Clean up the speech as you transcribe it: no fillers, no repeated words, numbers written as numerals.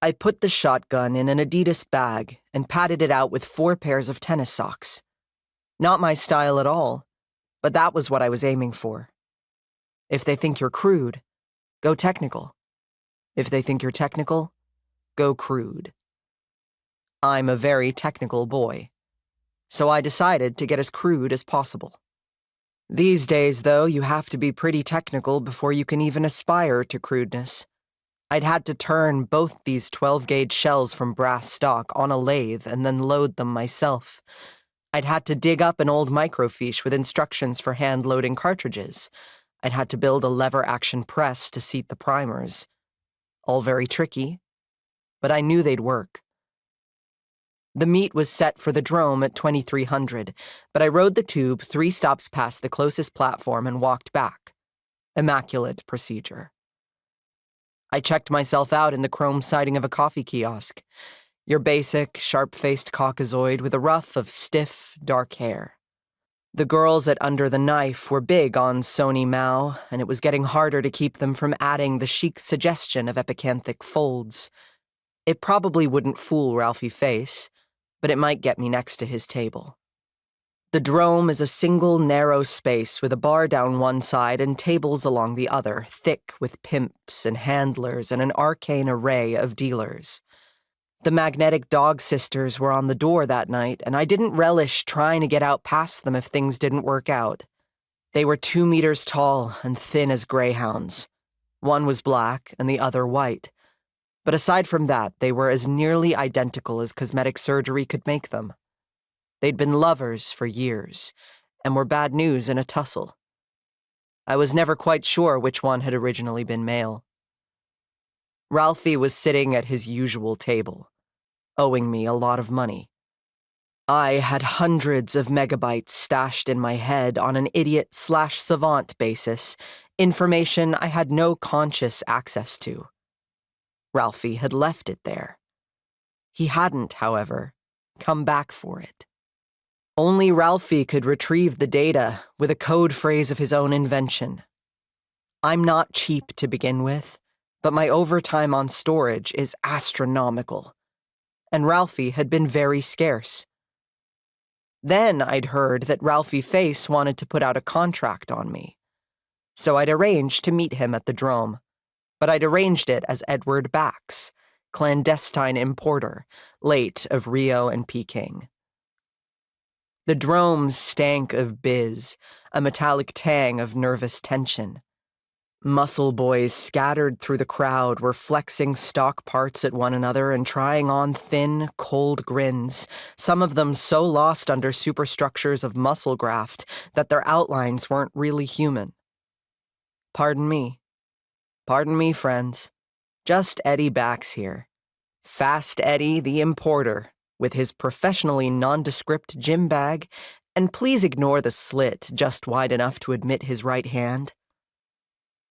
I put the shotgun in an Adidas bag and padded it out with 4 pairs of tennis socks. Not my style at all, but that was what I was aiming for. If they think you're crude, go technical. If they think you're technical, go crude. I'm a very technical boy, so I decided to get as crude as possible. These days, though, you have to be pretty technical before you can even aspire to crudeness. I'd had to turn both these 12-gauge shells from brass stock on a lathe and then load them myself. I'd had to dig up an old microfiche with instructions for hand-loading cartridges. I'd had to build a lever-action press to seat the primers. All very tricky, but I knew they'd work. The meet was set for the drome at 2300, but I rode the tube 3 stops past the closest platform and walked back. Immaculate procedure. I checked myself out in the chrome siding of a coffee kiosk. Your basic, sharp-faced Caucasoid with a ruff of stiff, dark hair. The girls at Under the Knife were big on Sony Mao, and it was getting harder to keep them from adding the chic suggestion of epicanthic folds. It probably wouldn't fool Ralphie Face, but it might get me next to his table. The drome is a single, narrow space with a bar down one side and tables along the other, thick with pimps and handlers and an arcane array of dealers. The magnetic dog sisters were on the door that night, and I didn't relish trying to get out past them if things didn't work out. They were 2 meters tall and thin as greyhounds. One was black and the other white. But aside from that, they were as nearly identical as cosmetic surgery could make them. They'd been lovers for years, and were bad news in a tussle. I was never quite sure which one had originally been male. Ralphie was sitting at his usual table, owing me a lot of money. I had hundreds of megabytes stashed in my head on an idiot/savant basis, information I had no conscious access to. Ralphie had left it there. He hadn't, however, come back for it. Only Ralphie could retrieve the data with a code phrase of his own invention. I'm not cheap to begin with, but my overtime on storage is astronomical, and Ralphie had been very scarce. Then I'd heard that Ralphie Face wanted to put out a contract on me, so I'd arranged to meet him at the drome, but I'd arranged it as Edward Bax, clandestine importer, late of Rio and Peking. The drome stank of biz, a metallic tang of nervous tension. Muscle boys scattered through the crowd were flexing stock parts at one another and trying on thin, cold grins, some of them so lost under superstructures of muscle graft that their outlines weren't really human. Pardon me, friends. Just Eddie Bax here. Fast Eddie the importer, with his professionally nondescript gym bag, and please ignore the slit just wide enough to admit his right hand.